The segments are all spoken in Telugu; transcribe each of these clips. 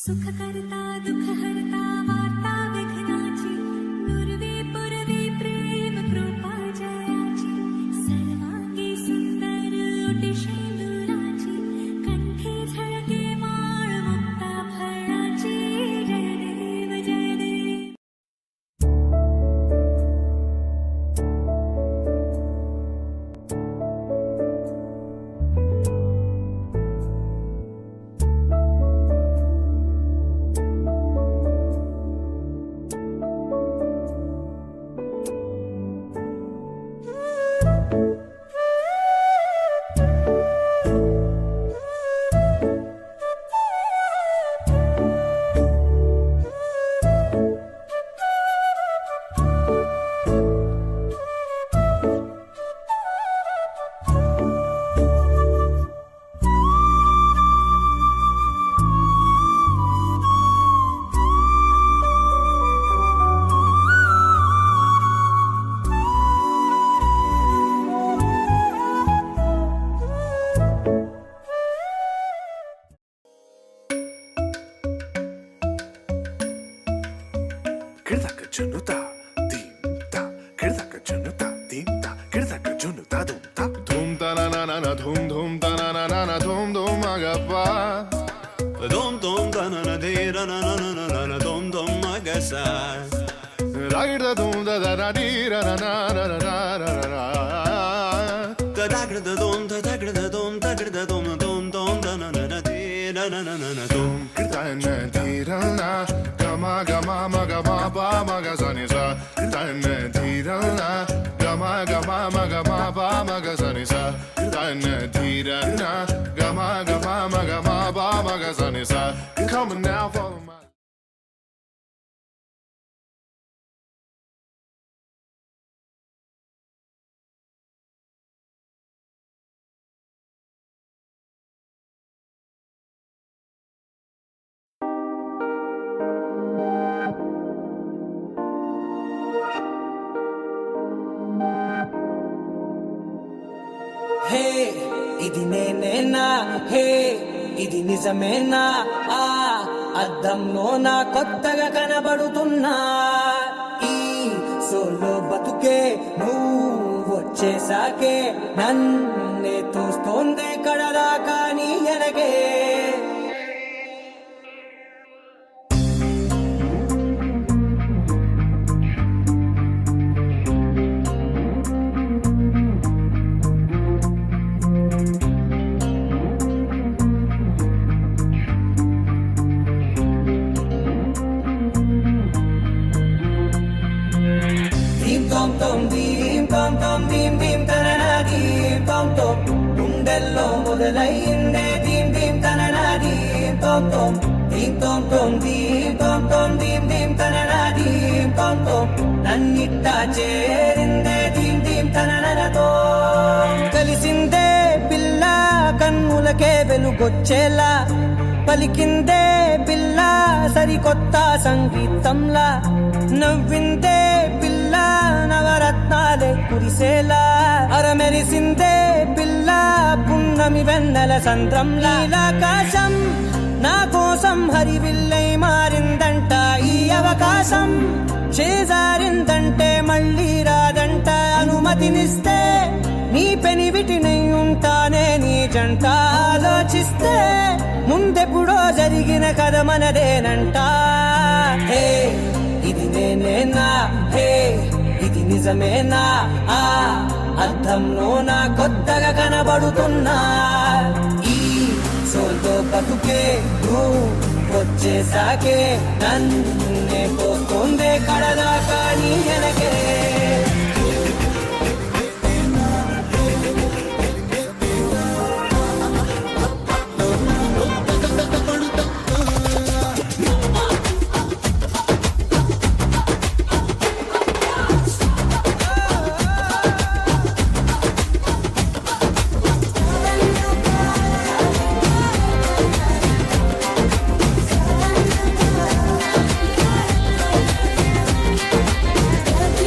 सुखकर्ता दुःखहर्ता वार्ता विघ्नाची नुरवी पुरवी प्रेम कृपा जयाची सर्वांगी सुंदर ओटी शेंदुराची कंठी झळके माळ मुक्ता फळाची जय देव जय देव. Kirdaka junuta, dimta. Kirdaka junuta, dimta. Kirdaka junuta, dumta. Dum ta na na na na, dum dum ta na na na na, dum dum agappa. Dum dum da na na de ra na na na na na dum dum magasa. Ragda dum da da da di ra na na na na na na na. Da da da dum da da da dum da da dum dum dum da na na na de ra na na na na dum. Kirtana di ra na, gama gama ma gama ba ma ga sa ni sa. Kirtana di ra na, gama gama ma gama ba ma ga sa ni sa. Kirtana di ra na, gama gama ma gama ba ma ga sa ni sa. Come on now, follow my. హే ఇది నేనేనా హే ఇది నిజమేనా ఆ అద్దంలో నా కొత్తగా కనబడుతున్నా ఈ సోలో బతుకే నువ్వు వచ్చేసాకే నన్నే తోస్తోందే కడదాకా నీ ఎనగే గుండెల్లో మొదలైందే దీం దీం తననా దీం తోం తోం దీం తోం తోం దీం తోం తోం దీం దీం తననా దీం తోం తోం నన్నిట్టా చేరిందే దీం దీం తననతో కలిసిందే పిల్ల కన్నులకే వెలుగొచ్చేలా పలికిందే పిల్ల సరికొత్త సంగీతంలా నవ్విందే పిల్ల నవరత్నాలే కురిసేలా అరమెరిసిందే పిల్ల పున్నమి వెన్నెల సంద్రంలా ఆకాశం నా కోసం హరివిల్లై మారిందంట ఈ అవకాశం చేజారిందంటే మళ్ళీ రాదంట అనుమతినిస్తే నీ పెనివిటినై ఉంటానే నీ జంట ఆలోచిస్తే ముందెప్పుడో జరిగిన కథ మనదేనంట హే ఇది నేనేనా హే ఇది నిజమేనా ఆ అద్దంలో నా కొత్తగా కనబడుతున్నా ఈ సోల్తో బతుకే నువ్వు వచ్చేసాకే నన్నే పోతుందే కడదాకా నీ వెనకే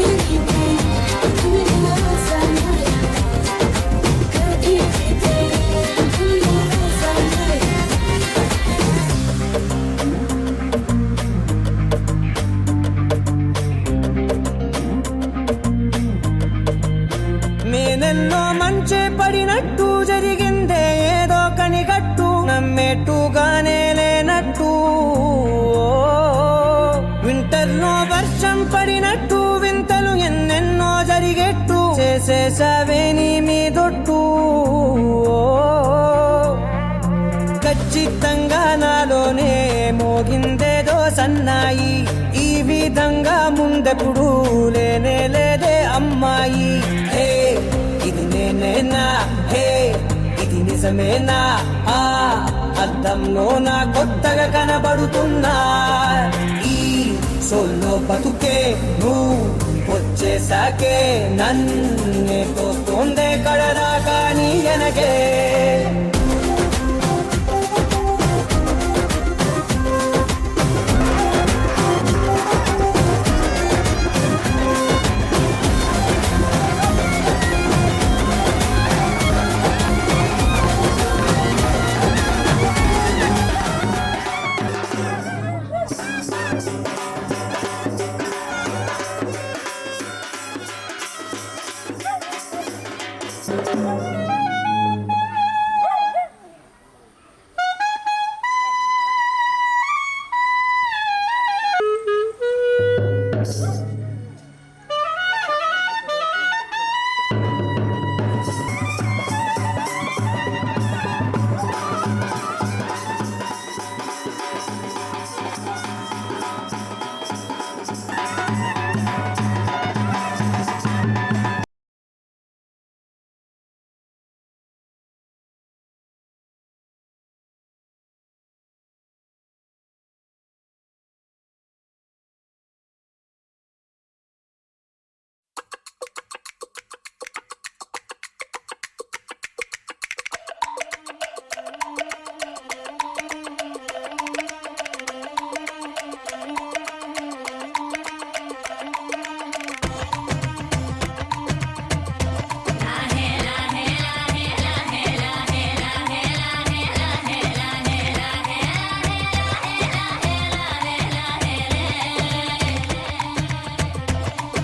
Keep గుండెల్లో మంచే పడినట్టు జరిగిందే ఏదో కనిగట్టు నమ్మేట్టుగానే లేనట్టు వింటర్లో వర్షం పడినట్టు వింతలు ఎన్నెన్నో జరిగేట్టు చేసేసావే నీ మీదొట్టు ఖచ్చితంగా నాలోనే మోగిందేదో సన్నాయి ఈ విధంగా ముందెప్పుడు లేనే లేదే అమ్మాయి హే ఇది నేనేనా హే ఇది నిజమేనా ఆ అద్దంలో నా కొత్తగా కనబడుతున్నా ఈ సోల్లో బతుకే నువ్వు వచ్చేసాకే నన్నే తోస్తోందే కడదాకా నీ ఎనకే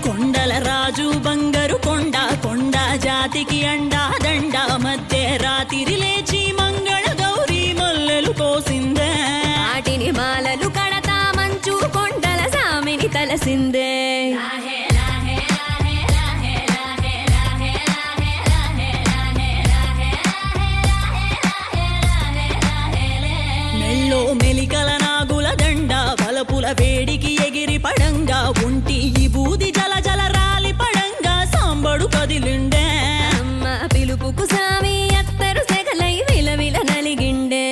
కొండల రాజు బంగారు కొండ కొండ జాతికి అండా దండ మధ్య రాత్రి లేచి మంగళ గౌరీ మల్లెలు కోసిందే వాటిని మాలలు కడతా మంచు కొండల సామిని తలసిందే మెల్లో మెలికల నాగుల దండ బలపుల వేడికి ఎగిరి పడంగా ఉంటి ఈ బూది జల జల రాలి పడంగా సాంబడు కదిలిండే అమ్మ పిలుపుకు సామి అత్తరు సెగలై విలవిల నలిగిండే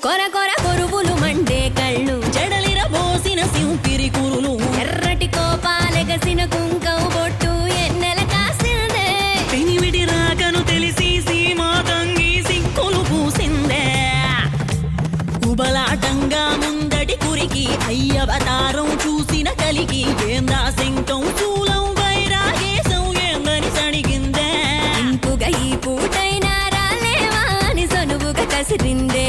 కొర కొర కొరువులు మండే కళ్ళు జడలిర బోసిన సింపిరి కురులు ఎర్రటి కోపాలెగసిన కుంకం బొట్టు ఎన్నెల కాసిందే పెనివిడి రాకను తెలిసి సీమా తంగి సిక్కులు పూసిందే ఉబలాటంగా ముందటి కురికి అయ్యవతారం చూసిన కలిగి ఏందా శంకం చూలం వైరాగేశం ఏందని సణిగిందే ఇంపుగా ఈ పూటైనా రాలేవా అని సనువుగా కసిరిందే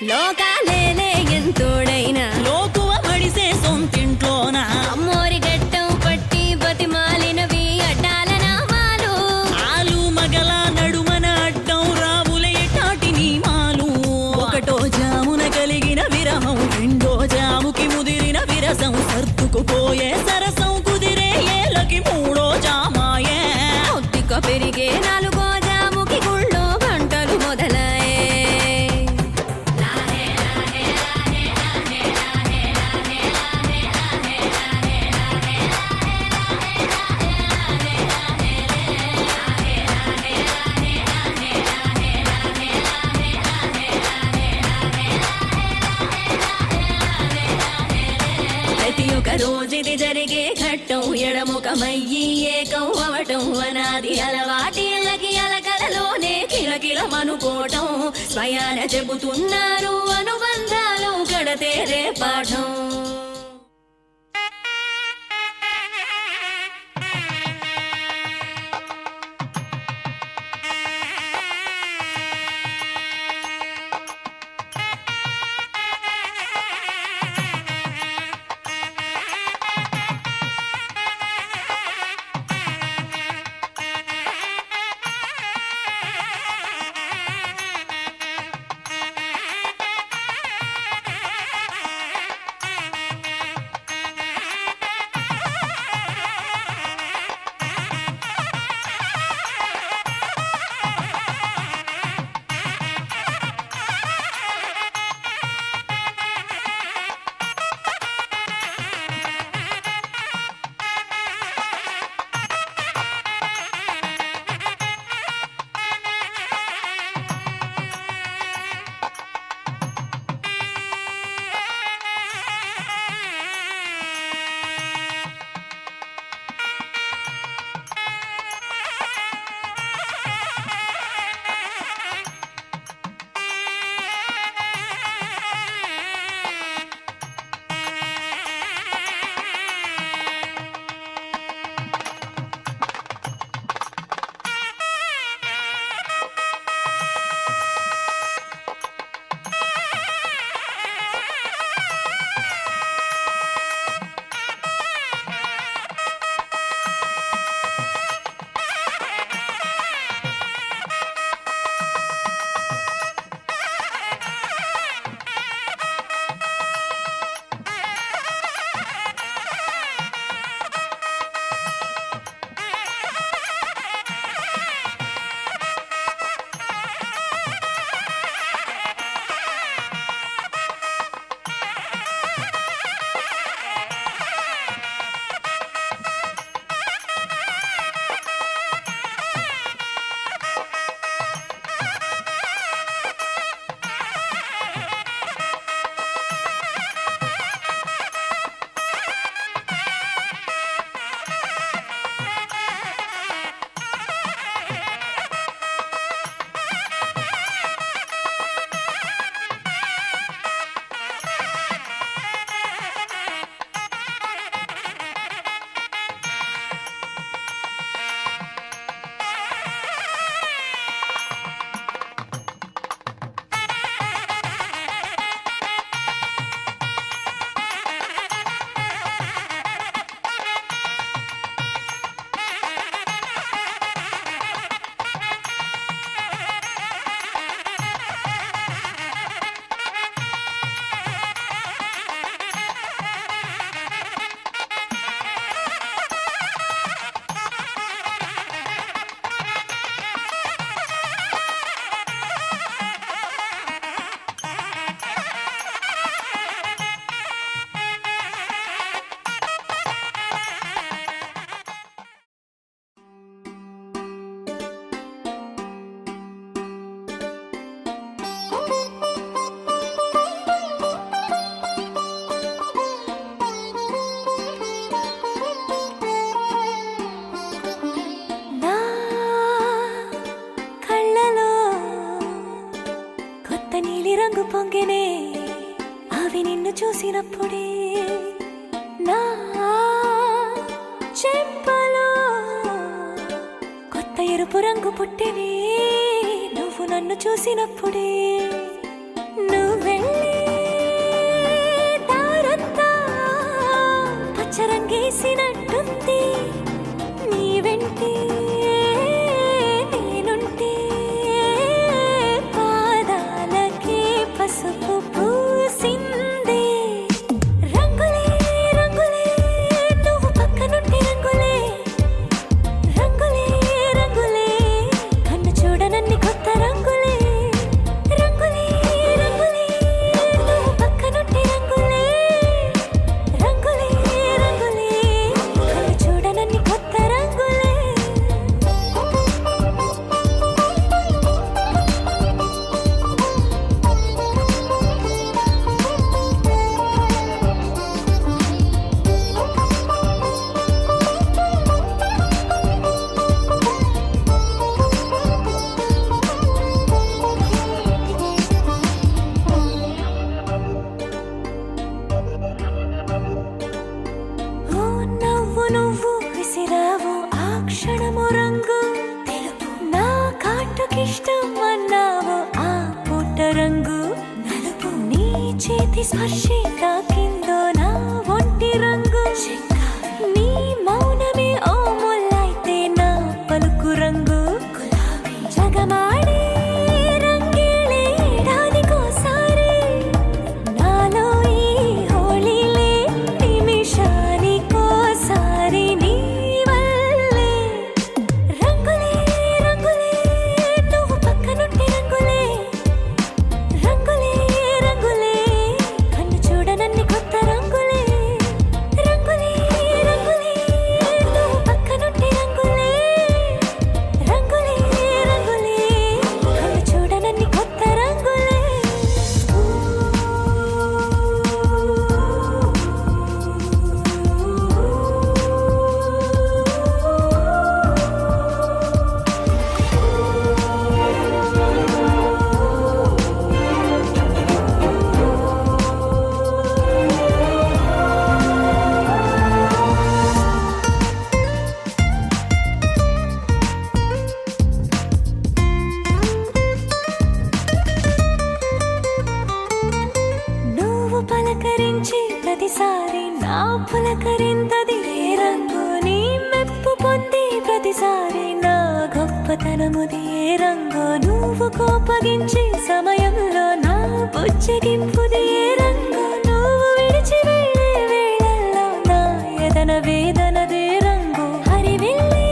లోకాలేలే ఎంతోడైనా లోకువ మడిసే సొంతింట్లోన అమ్మోరి గట్టం పట్టి బతిమాలినవి అడ్డాల నామాలు ఆలు మగల నడుమన అడ్డం రావులే టాటి నియమాలు ఒకటో జామున కలిగిన విరహం రెండో జాముకి ముదిరిన విరసం సర్దుకుపోయే సరసం కుదిరే ఏలకి మూడో జామాయే ఒత్తిక పెరిగే నాలుగో జాముకి గుళ్ళో గంటలు మొదలయ్యే ప్రతి ఒక్క రోజుది జరిగే ఘట్టం ఎడముఖమయ్యి ఏకం అవటం అనాది అలవాటిళ్ళకి అలకలలోనే కిలకిలమనుకోవటం స్వయాన చెబుతున్నారు అనుబంధాలు కడతేరే పాఠం రంగు పొంగెనే అవి నిన్ను చూసినప్పుడే నా చెంపలో కొత్త ఎరుపు రంగు పుట్టెనే నువ్వు నన్ను చూసినప్పుడే నువ్వే పసుపు పూసిందే రంగులే రంగులే నువ్వు పక్కనుంటే రంగులే రంగులే రంగులే కన్ను చూడనన్ని కొత్త రంగులే రంగులే రంగులే నువ్వు పక్కనుంటే రంగులే రంగులే రంగులే కన్ను చూడనన్ని కొత్త రంగులే ఓ నవ్వు నువ్వు విసిరావు ఆ క్షణము రంగు తెలుపు నా కాటుకిష్టం అన్నావు ఆ పుట్ట రంగు నలుపు నీ చేతి స్పర్శే తాకిందో నా ఒంటి రంగు నీ మౌనమే ఓ ముల్లైతే నా పలుకు రంగు గులాబీ జగమాడే రంగేళే ఏడాదికోసారి నాలో ఈ హోళీలే నిమిషానికోసారి నీ వల్లే రంగులే రంగులే నువ్వు పక్కనుంటే రంగులే రంగులే రంగులే కన్ను చూడనన్ని కొత్త రంగులే రంగులే రంగులే నువ్వు పక్కనుంటే రంగులే రంగులే రంగులే కన్ను చూడనన్ని కొత్త రంగులే నువ్వు పలకరించి ప్రతిసారి నా పులకరింతది ఏ రంగు నీ మెప్పు పొంది ప్రతిసారి నా గొప్పతనముది ఏ రంగు నువ్వు కోపగించి సమయంలో నా బుజ్జగింపుది ఏ రంగు నువ్వు విడిచి వెళ్ళే వేళల్లో నా ఎదన వేదనదే రంగు హరివిల్లే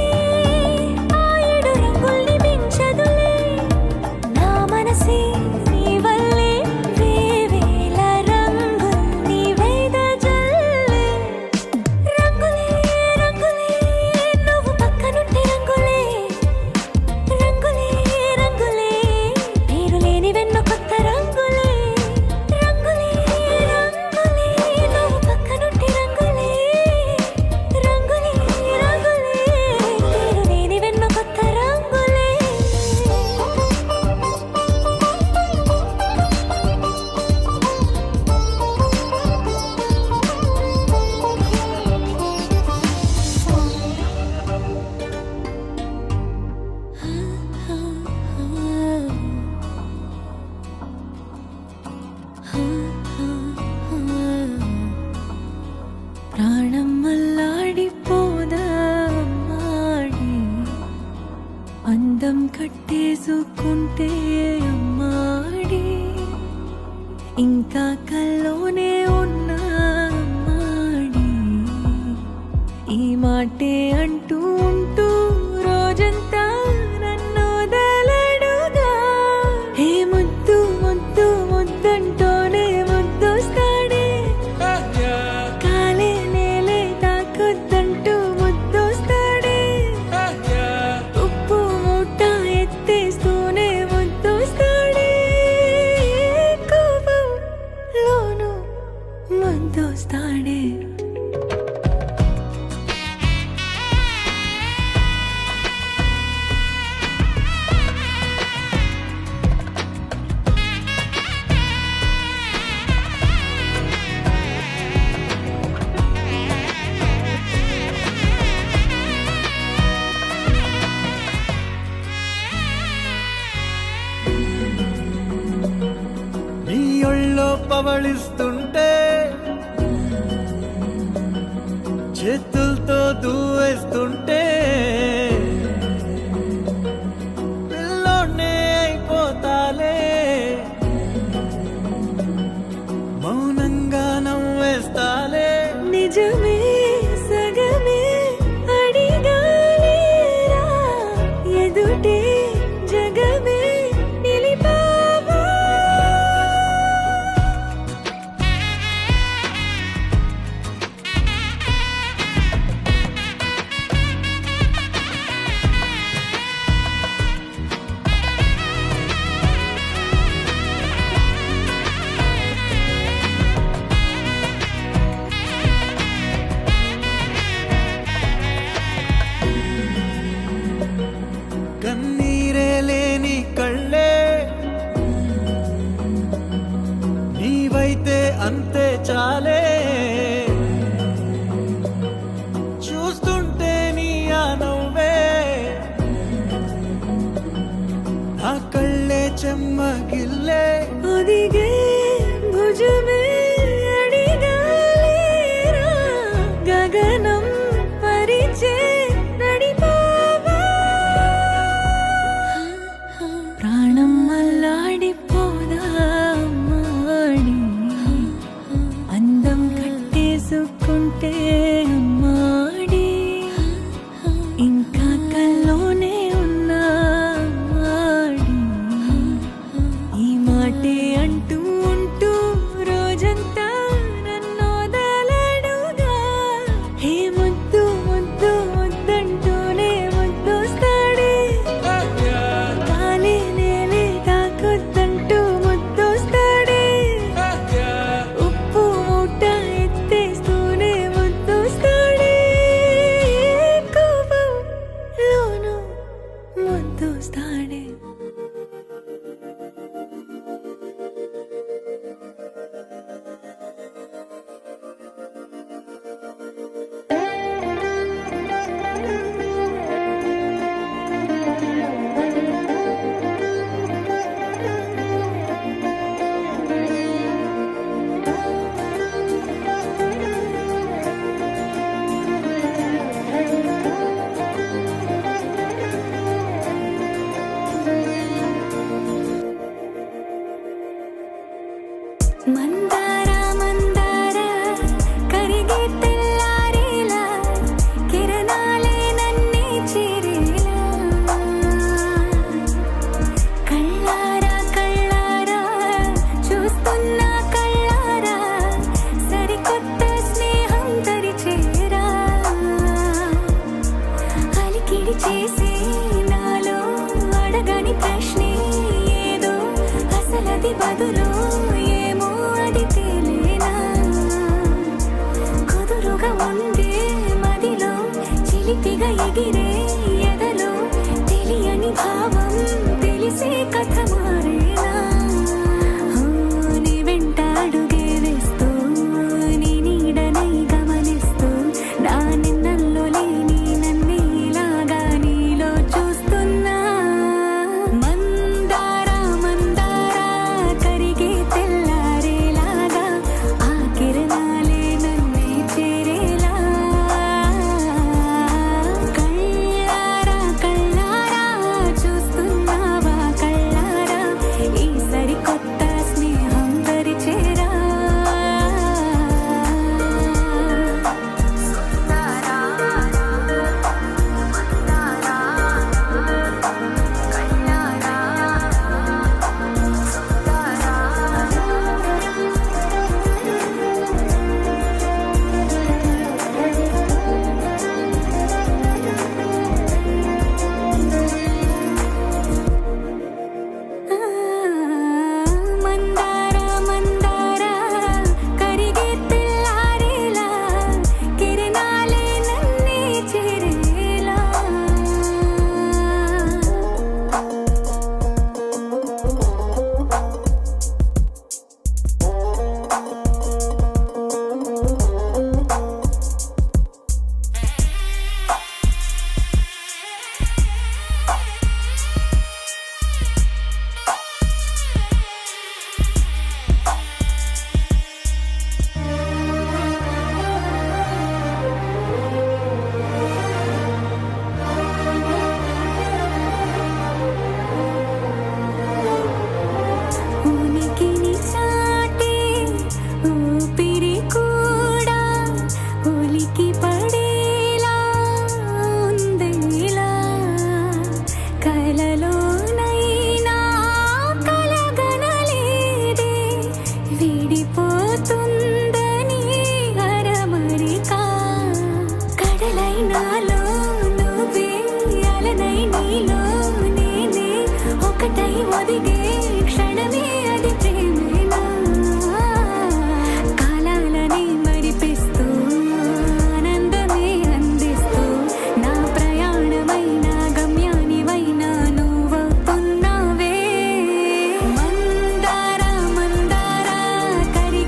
ఆ ఏడు రంగుల్ని మించదులే నా మనసే నీ వల్లే వేవేల రంగుల్ని వెదజల్లే రంగులే రంగులే నువ్వు పక్కనుంటే రంగులే రంగులే రంగులే పేరు లేని వెన్నో కొత్త రంగులే రంగులే రంగులే నువ్వు పక్కనుంటే రంగులే రంగులే రంగులే పేరు లేని వెన్నో కొత్త రంగులే ప్రాణం మల్లాడిపోదా అమ్మాడి అందం కట్టేసుకుంటే అమ్మాడి ఇంకా కల్లోనే ఉన్నా అమ్మాడి ఈ మాటే అంటూ ఉంటూ రోజంతా నన్ను వదలడుగా ఏ ముద్దు ముద్దు ముద్దంటూనే ముద్దొస్తాడే కాలే నేలే తాకొద్దంటూ ముద్దొస్తాడే ఉప్పు మూట ఎత్తేస్తూనే ముద్దొస్తాడే కోపంలోను ముద్దొస్తాడే నీ ఒళ్ళో పవళిస్తుంటే చేతులతో దూవేస్తుంటే పిల్లోనే అయిపోతాలే అంతే చాలే చూస్తుంటే నీ ఆ నవ్వే నా కళ్ళే చెమ్మగిల్లే ఒదిగే భుజమే అడిగాలేరా గగనం పరిచే నడిపావా ప్రాణం అల్లాడిపోదా అమ్మాడి అందం కట్టేసుకుంటే అమ్మాడి ఇంకా కల్లోనే ఉన్నా అమ్మాడి ఈ మాటే అంటూ ఉంటూ రోజంతా నన్ను వదలడుగా హే ముద్దు ముద్దు ముద్దంటూనే ముద్దొస్తాడే కాలే నేలే తాకొద్దంటూ ముద్దొస్తాడే ఉప్పు మూట ఎత్తేస్తూనే ముద్దొస్తాడే కోపంలోనూ ముద్దొస్తాడే మందార మందార కరిగే తెల్లారేలా కిరణాలే నన్నే చేరేలా కళ్ళారా కళ్ళారా చూస్తున్నా కళ్ళారా సరికొత్త స్నేహం తరిచేరా అలికిడి చేసి నాలో అడగని ప్రశ్నే ఏదో అసలది బదులు ఏమో అది తేలేనా కుదురుగా ఉండే మదిలో చిలిపిగా ఎగిరే ఎదలో తెలియని భావం తెలిసే కథ మారేనా నీ వెంట అడుగే వేస్తూ నీ నీడనై గమనిస్తూ నా నిన్నల్లో లేని నన్నే ఇలాగా నీలో చూస్తున్నా మందార మందార కరిగే తెల్లారేలాగా ఆ కిరణాలే నన్నే చేరేలా కళ్ళారా కళ్ళారా చూస్తున్నావా కళ్ళారా ఈ సరికొత్త స్నేహం పరిచేరా మందార మందార కరిగే తెల్లారేలా కిరణాలే నన్నే చేరేలా ఉనికిని చాటే ఊపిరి కూడా ఉలికి పడేలా ఉందేలా కలలోనైనా కలగనలేదే విడిపోతుందని అరమరికా కడలైనాలో నువ్వే అలనై నీలో నేనే ఒకటై ఒదిగే క్షణమే అది ప్రేమేనా కాలాలని మరిపిస్తూ ఆనందమే అందిస్తూ నా ప్రయాణమైన గమ్యానివైనా నువ్వవుతున్నావే మందార మందార కరి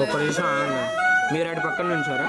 ఒక్క నిమిషం ఆగండి. మీరు అటు పక్కన నుంచారా?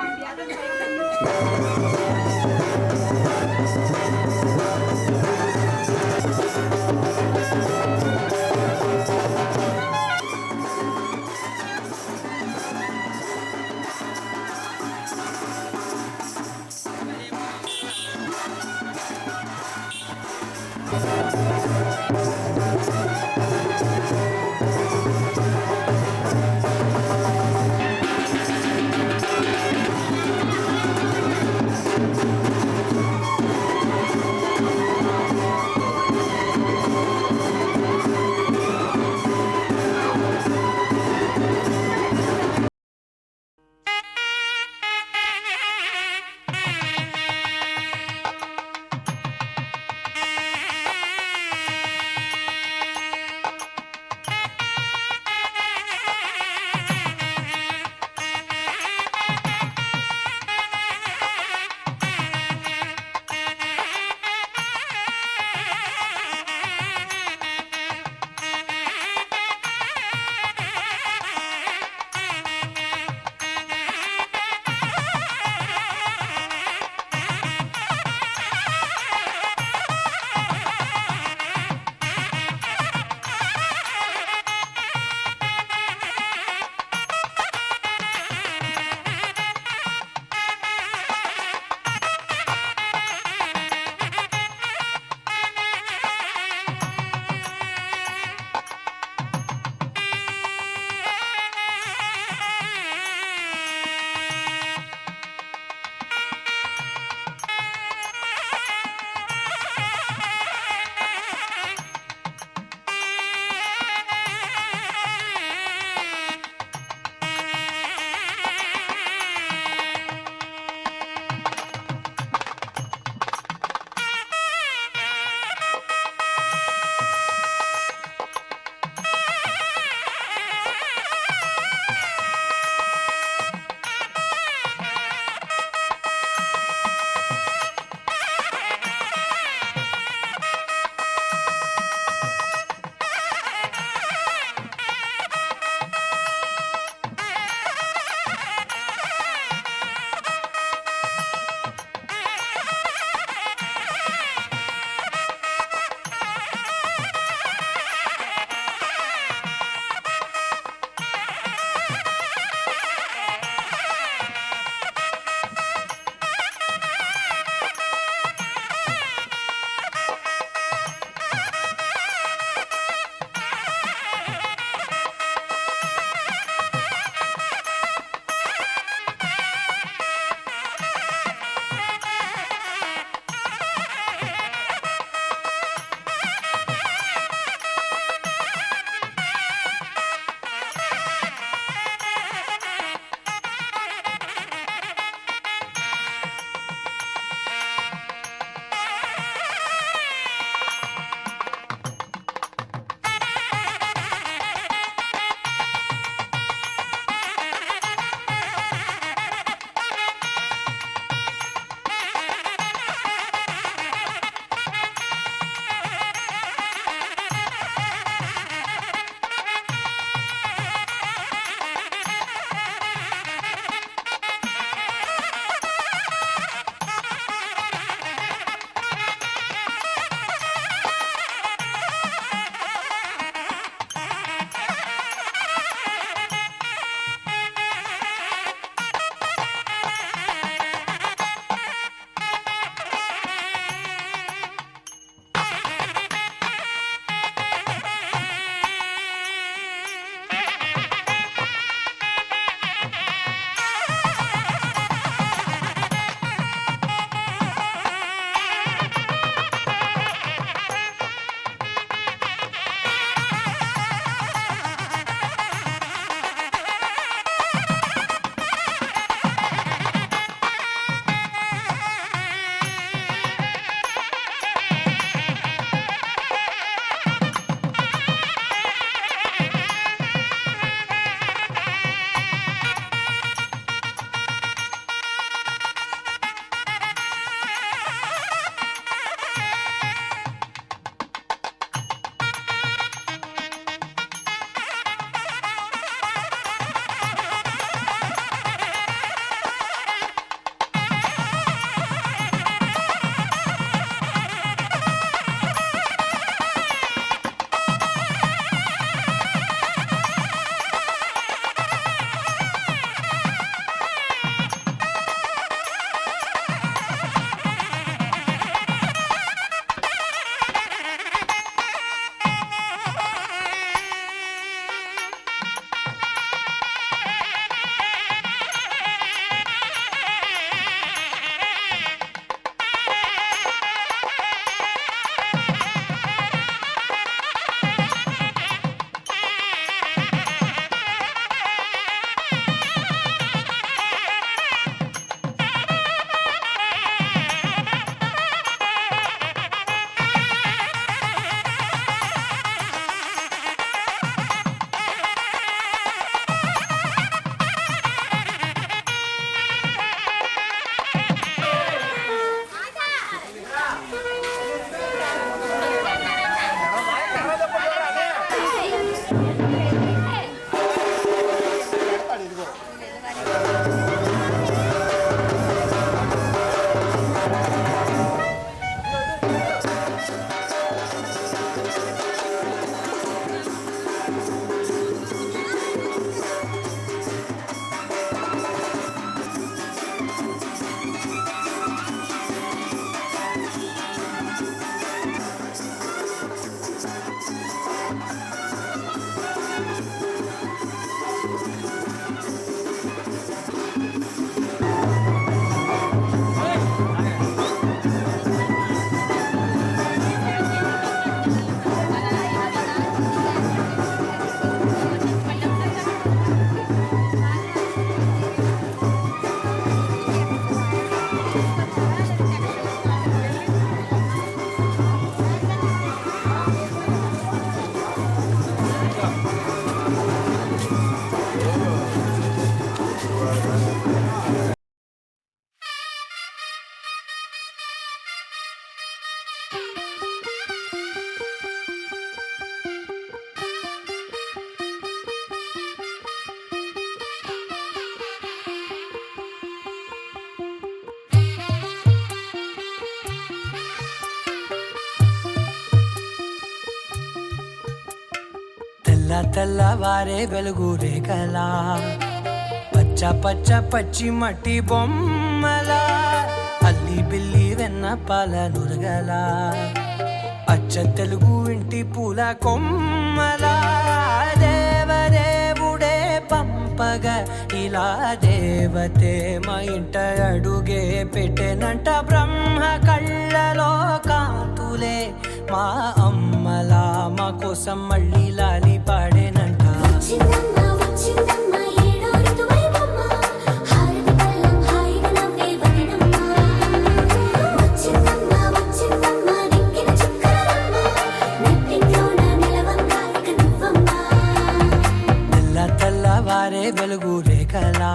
తెల్లవారే వెలుగు రేఖలా పచ్చ పచ్చ పచ్చి మట్టి బొమ్మలా అల్లి బిల్లి వెన్న పాల నురగలా అచ్చ తెలుగు ఇంటి పూల కొమ్మలా దేవదేవుడే పంపగ ఇలా దేవతే మా ఇంట అడుగే పెట్టెనంట బ్రహ్మ కళ్ళలో కాంతులే మా అమ్మలా మా కోసం మళ్ళీ లాలి పాడేనంట వచ్చిందమ్మ వచ్చిందమ్మ ఏడో ఋతువైవమ్మ హారతి పళ్ళం హాయిగా నవ్వే వదనమ్మ వచ్చిందమ్మ వచ్చిందమ్మ నిక్కిన చుక్కలమ్మ నెట్టింట్లోన నిలవంగా ఇక నువ్వమ్మ తెల్లవారే వెలుగు రేఖలా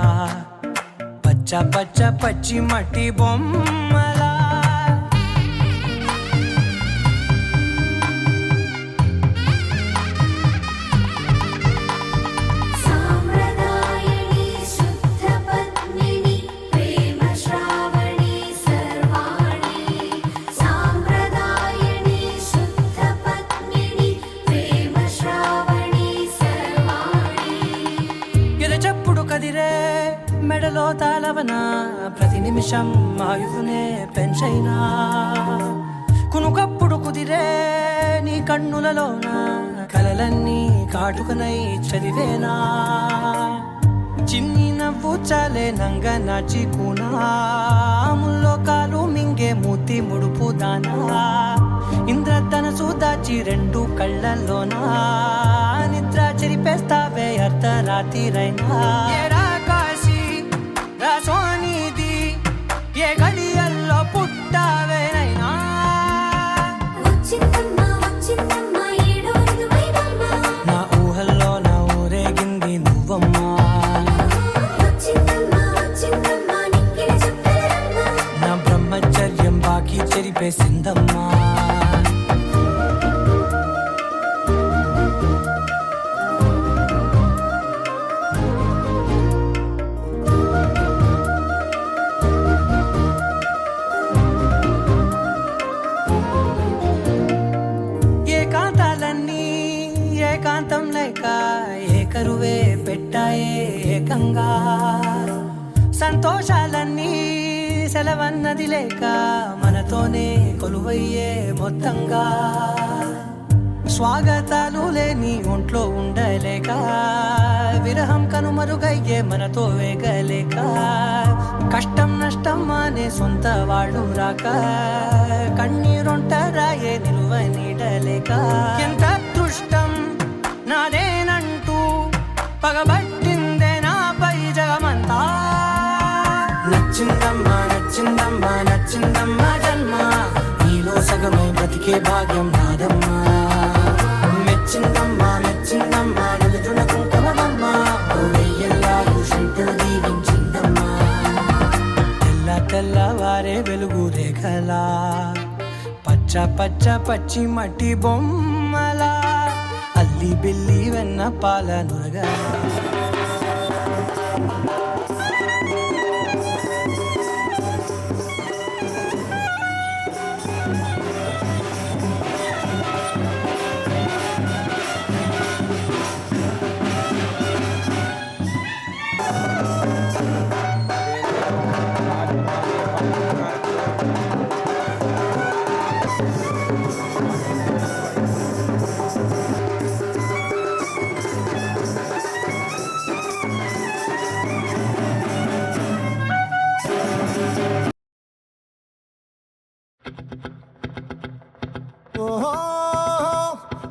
పచ్చ పచ్చ పచ్చి మట్టి బొమ్మలా సాంప్రదాయని శుద్ధ పద్మిని ప్రేమ శ్రావణి సర్వాణి సాంప్రదాయని శుద్ధ పద్మిని ప్రేమ శ్రావణి సర్వాణి ఎరచప్పుడు కదిరే మెడలో తాళవన ప్రతి నిమిషం ఆయుధునే పెంచైనా కునుకప్పుడు కుదిరే నీ కన్నులలోన కలలన్నీ కాటుకనై చదివేనా చిన్ని నవ్వు చాలే నంగ నాచి కూనాముల్లో కాలు మింగే మూతి ముడుపు దానా ఇంద్రధనసు దాచి రెండు కళ్ళల్లోనా నిద్ర చెరిపేస్తావే అర్ధరాత్రిరైనా ఏరా కాశీ రా సోనిది ఏ గడియల్లో పుట్టావేనైనా వచ్చిందమ్మ వచ్చిందమ్మ ఏడో ఋతువైవమ్మ నా ఊహల్లో నా ఊరేగింది నువ్వమ్మా వచ్చిందమ్మ వచ్చిందమ్మ నిక్కిన చుక్కలమ్మ నా బ్రహ్మచర్యం బాకీ చెరిపేసిందమ్మా ఏకాంతాలన్నీ ఏకాంతం లేక ఏకరువే పెట్టాయే ఏకంగా సంతోషాలన్నీ సెలవన్నది లేక మనతోనే కొలువయ్యే మొత్తంగా స్వాగతాలు లేని ఒంట్లో ఉండలేక విరహం కనుమరుగయ్యే మనతో వేగలేక కష్టం నష్టం అనే సొంత వాళ్ళు రాక కన్నీరొంటరాయే నిలువ నీడలేక ఎంత అదృష్టం నాదేనంటూ పగబట్టిందే నాపై జగమంతా నచ్చిందమ్మా నచ్చిందమ్మా నచ్చిందమ్మా జన్మ నీలో సగమై బ్రతికే భాగ్యం నాదమ్మా మెచ్చిందమ్మా మెచ్చిందమ్మా నిలుతున్న కుంకుమమ్మా వెయ్యల్లా ఋషులు దీవించిందమ్మా తెల్లవారే వెలుగు రేఖలా పచ్చ పచ్చ పచ్చి మట్టి బొమ్మలా అల్లి బిల్లి వెన్న పాల నురగా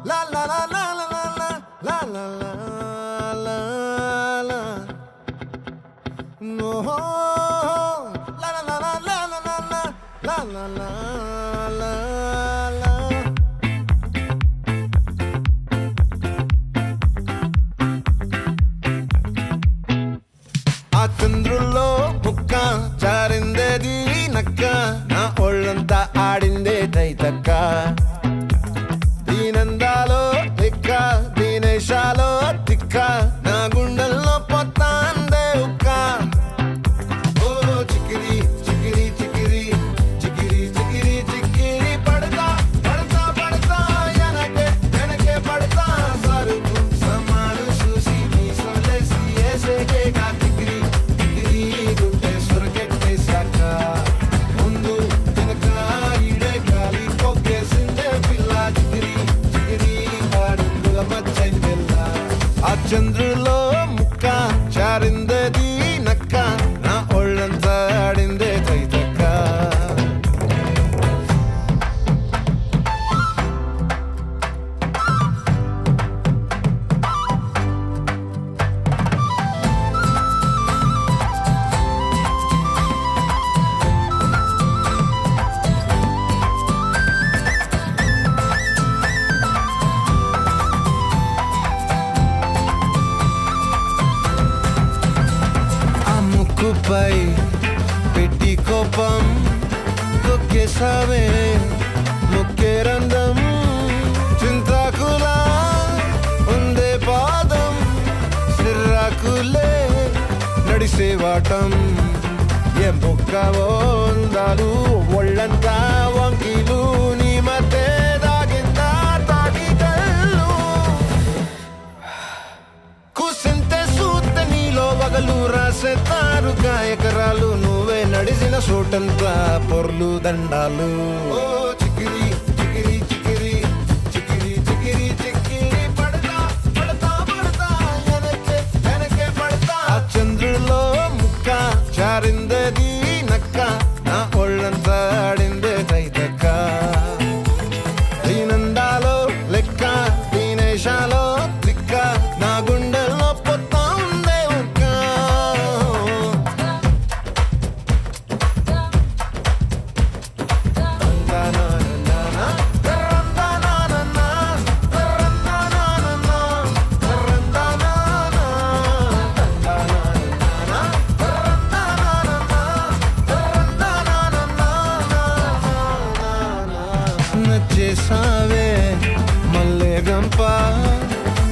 La la la la la la la la la la la la. No. La la la la la la la la la la la la. ఆ చంద్రుల్లో ముక్క జారిందేది నక్క నా ఒళ్ళంతా ఆడిందే తైతక్క దీనందాలో తిక్క దీనేశాలో తిక్క నా గుండెల్లో పొత్తాందే ఉక్క ఓ చికిరి చికిరి చికిరి చికిరి చికిరి చికిరి పడతా పడతా పడతా ఎనకే ఎనకే పడతా సరుకు నక్క నా ఒళ్ళంతా ఆడిందే తైతక్క ముక్కుపై పెట్టి కోపం తొక్కేసావే ముక్కే రంధం చింతాకులా ఉందే పాదం సిర్రాకులే నడిసే వాటం ఏం బొక్కవో అందాలు ఒళ్ళంతా వంకీలు నీ మధ్య దాగిందా తాటి కళ్ళు కూసింతే సూత్త నీలో వగలు రాసేతారుగా ఎకరాలు నువ్వే నడిసిన చోటంతా పొర్లు దండాలు ఓ చికిరి చికిరి చికిరి చికిరి చికిరి చికిరి పడతా పడతా పడతా వెనకే వెనకే పడతా ఆ చంద్రుల్లో ముక్క చారిందది నక్క నా ఒళ్ళంతా ఆడిందే తైతక్క దీనందాలో లెక్క దీనేశాలో దిక్క నా గుండెల్లో పొత్తా ఉందే ఉక్క నచ్చేసావే మల్లె గంప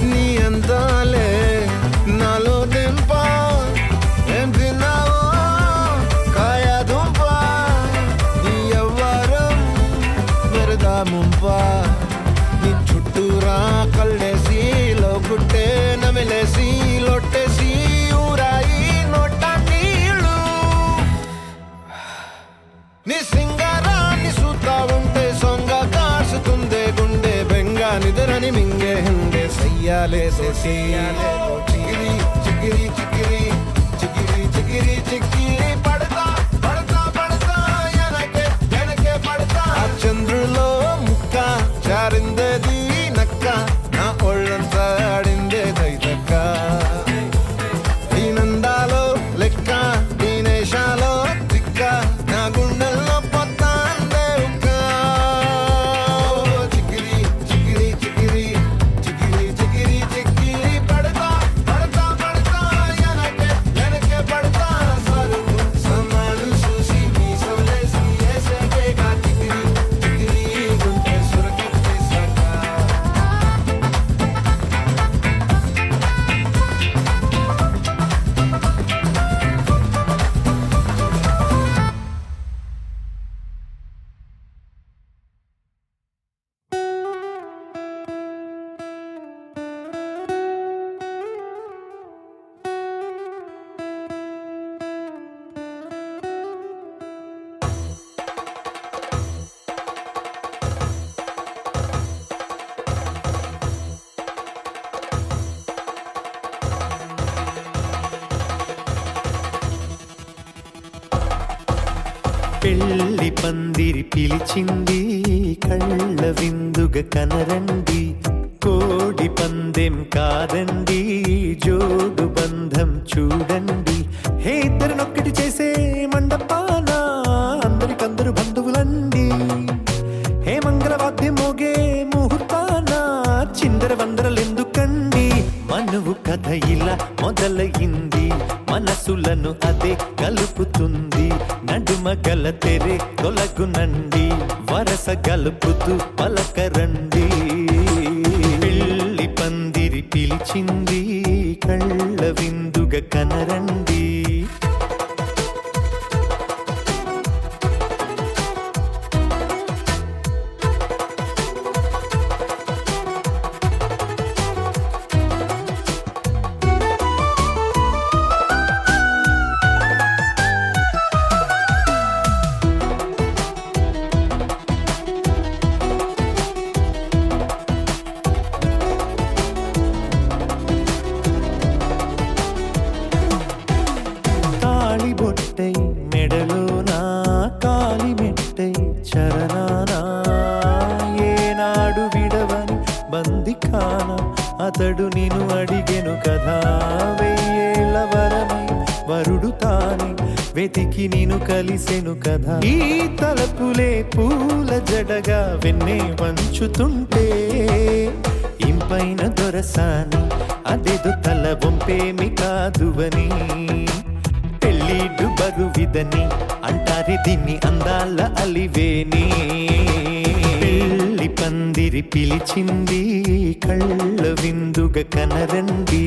నీ అందాలే నాలో దింప ఏం తిన్నావో కాయ దుంప నీ ఎవ్వరం వెరదా ముంప నీ చుట్టూరా కళ్ళేసి లోకుట్టే నమిలేసి లొట్టేసి ఊరాయి నోట నీళ్ళు నీ సింగారాన్ని చూస్తా ఉంటే సొంగ కాసుతుందే గుండె బెంగ నిద్రని మింగే హండే సయ్యాలేసే సయ్యాలే చికిరి చికిరి చికిరి చికిరి చికిరి చికిరి పడతా పడతా పడతా వెనకే వెనకే పడతా ఆ చంద్రులో ముక్క చారిందది నక్క నా ఒళ్ళంతా ఆడిందే తైతక్క దీనందాలో లెక్క దీనేశాలో దిక్క నా గుండెల్లో పొత్తా అందే ఉక్క చికిరి చికిరి చికిరి చికిరి చికిరి చికిరి పడతా పడతా పడతా వెనకే వెనకే పడతా సరుకు సమాలు చూసి మీ సవలేసి ఏసేగా చికిరి చికిరి గుంటె సురకెత్తేసాక పెళ్లి పందిరి పిలిచింది కళ్ళ విందుగా కనరండి కోడి పందెం కాదండి జోడు బంధం చూడండి హే ఇద్దరినొక్కటి చేసే మండపాన అందరికందరు బంధువులండి హే మంగళవాద్యం మోగే ముహూర్తాన చిందర వందరలెందుకండి మనువు కథ ఇలా మొదలయింది మనసులను అదే కలుపుతుంది నడుమ గల తెరే తొలగునండి వరస గలుపుతూ పలకరండి పెళ్లి పందిరి పిలిచింది కళ్ళ విందుగా కనరండి బొట్టై మెడలో నా కాలి మెట్టై చరణానా ఏనాడు విడవని బందిఖాన అతడు నిన్ను అడిగెను కదా వెయ్యేళ్ల వరమై వరుడు తానే వెతికి నిన్ను కలిసెను కదా ఈ తలపులే పూల జడగా వెన్నే వంచుతుంటే ఇంపైన దొరసాని అదేదో తల వంపేమి కాదువని పెళ్ళిడు బరువిదని అంటారే దీన్ని అందాల అలివేని పెళ్ళి పందిరి పిలిచింది కళ్ళ విందుగా కనరండి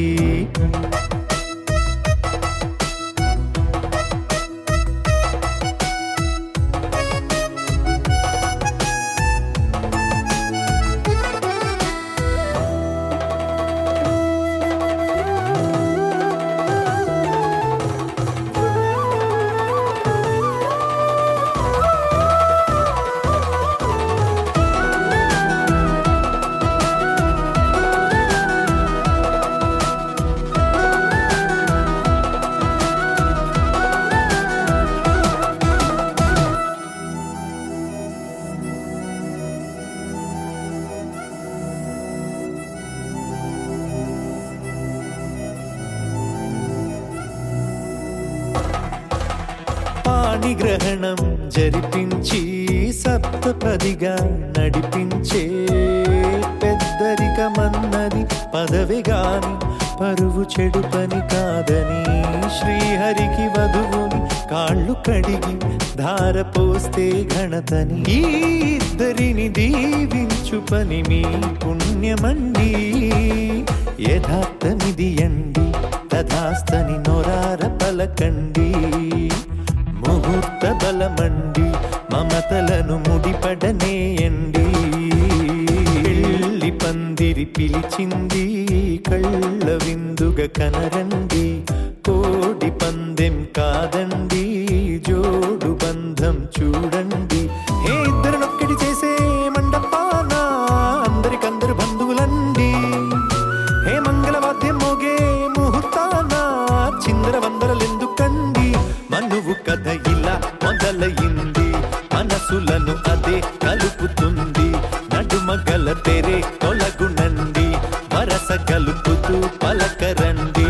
గ్రహణం జరిపించి సప్తపదిగా నడిపించే పెద్దరికమన్నది పదవి గాని పరువు చెడు పని కాదని శ్రీహరికి వధువుని కాళ్ళు కడిగి ధార పోస్తే ఘనతని ఈ ఇద్దరిని దీవించు పని మీ పుణ్యమండి యథార్థమిది అండి తథాస్తని నొరార పలకండి ముహూర్త బలమండి మమతలను ముడిపడనేయండి పెళ్ళి పందిరి పిలిచింది కళ్ళ విందుగా కనరండి కోడి పందెం కాదండి జోడు బంధం చూడండి హే ఇద్దరినొక్కటి చేసే మండపాన అందరికందరు బంధువులండి హే మంగళవాద్యం మోగే ముహూర్తాన చిందర వందరలెందుకండి మనువు కథ ఇలా మొదలయింది మనసులను అదే కలుపుతుంది నడుమగల తెరే తొలగునండి వరస కలుపుతూ పలకరండి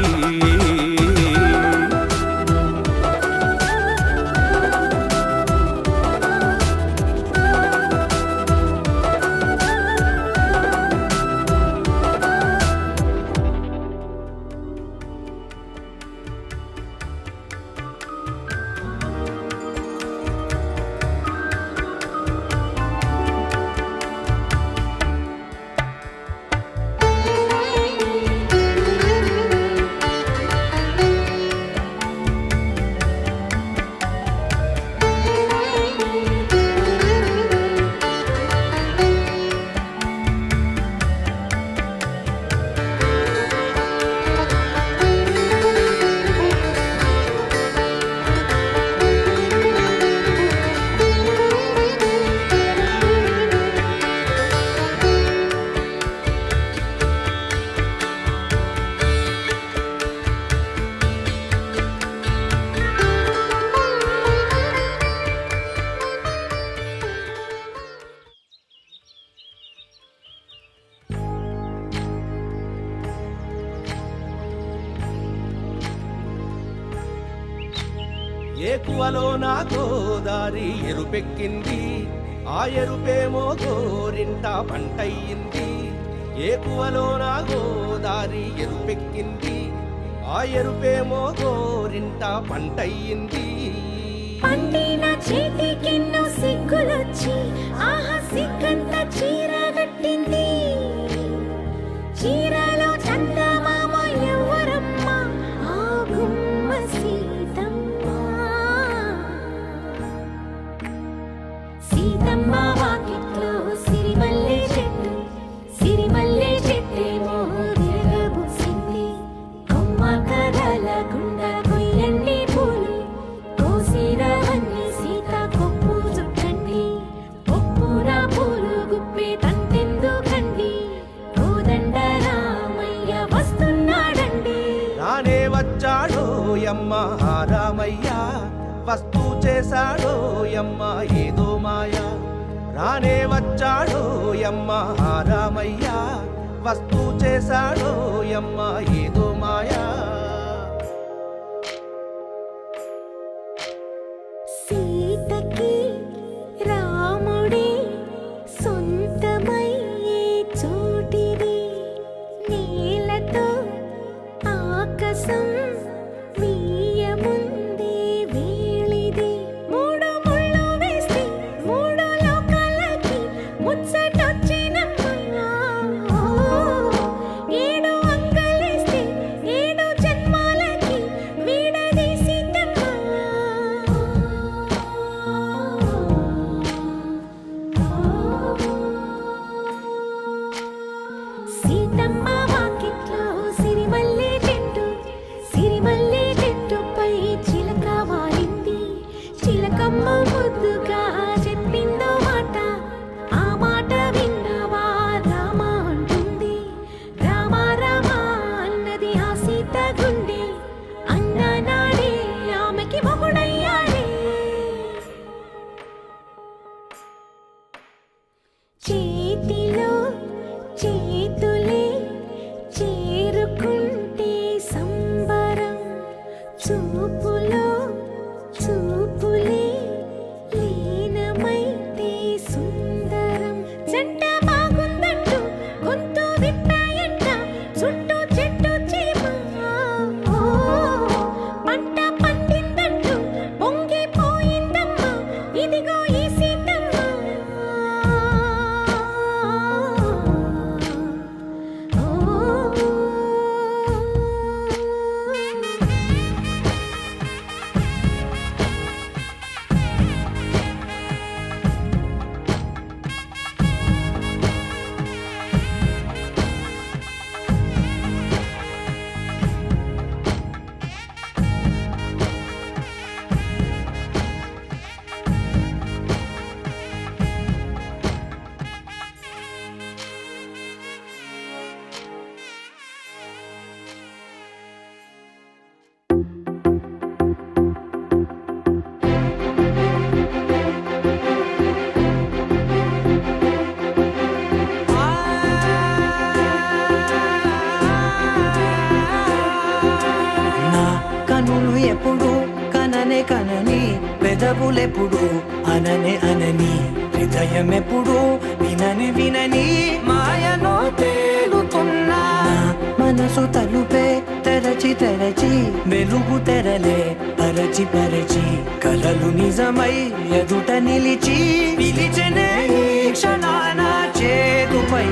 ఏకువలో నా గోదారి ఎరుపెక్కింది ఆ ఎరుపేమో గోరింట పంటయ్యింది ఏకువలో నా గోదారి ఎరుపెక్కింది ఆ ఎరుపేమో గోరింట పంటయ్యింది పండిన చేతికెన్నో సిగ్గులొచ్చి ఆహా సిగ్గంత చీర కట్టింది చీరలో చందమామ ఎవరమ్మ ఆ గుమ్మ సీతమ్మ సీతమ్మ వాకిట్లో సిరిమల్లె చెట్టేమో తిరగబూసింది కొమ్మ కదలకుండా కొయ్యండి పూలు కోసిరవన్నీ సీత కొప్పు చుట్టండి ఒప్పున పూలు గుప్పే తంతెందుకండి రామయ్య వస్తూ చేశాడో యమ్మ ఏదో మాయా రానే వచ్చాడో యమ్మ రామయ్య వస్తూ చేశాడో యమ్మ ఏదో మాయా సీతకి రాముడే సొంతమయ్యే చోటిది నేలతో ఆకాశం వీయముందే వేళిది మూడు ముళ్ళు వేస్తే మూడు లోకాలకి ముచ్చటొచ్చినమ్మా ఏడు అంగలేస్తే ఏడు జన్మాలకి సీతమ్మ వాకిట్లో సిరిమల్లె చెట్టుపై చిలక వాలింది చిలకమ్మ ముద్దుగా చెప్పిందో మాట ఆ మాట విన్నవా రామ అంటుంది రామ రామ అన్నది ఆ సీత గుండె అన్ననాడే ఆమెకి మొగుడయ్యాడే చేతిలో చేతులే చేరుకుంటే సంబరం చూపులో చూపులే లీనమైతే సుందరం జంట బాగుందంటూ గొంతు విప్పాయంట చుట్టూ చెట్టు చీమ పంట పండిందంటూ పొంగిపోయిందమ్మా ఇదిగో ఈ సీతమ్మ నా కనులు ఎప్పుడు కననే కనని పెదవులెప్పుడు అననే అనని హృదయం ఎప్పుడు వినని వినని మాయలో తేలుతున్నా మనసు తలుపే తెరచి తెరచి వెలుగు తెరలే పరచి పరచి కలలు నిజమై ఎదుట నిలిచి పిలిచనే ఈ క్షణాన చేతుపై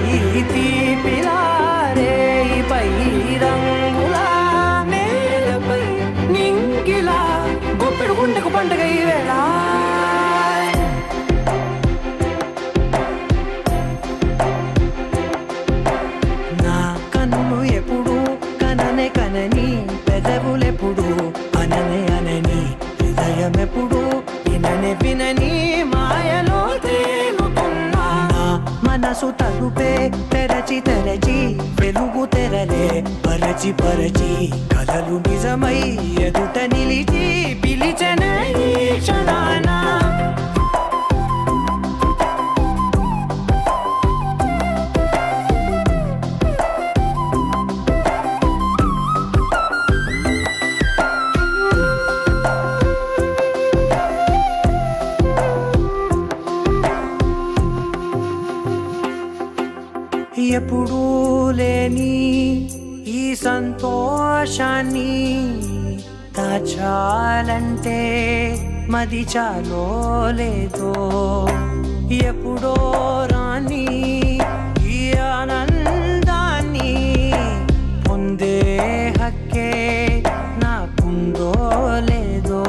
తీపిలారే పై రంగులా నేలపై నింగిలా గొప్పెడు గుండెకు పండుగ ఈ వేళ నా కన్నులు ఎప్పుడు కననే కనని పెదవులెప్పుడు అననే అనని హృదయం ఎప్పుడు విననే వినని మాయలో తేలుతున్నా నా మనసు తలుపే తెరచి తెరచి వెలుగు తెరలే పరచి పరచి కలలు నిజమై ఎదుట నిలిచి పిలిచనే ఈ క్షణాన ఎప్పుడూ లేని ఈ సంతోషాన్ని దాచాలంటే మది చాలో లేదో ఎప్పుడో రాని ఈ ఆనందాన్ని పొందే హక్కే నాకుందో లేదో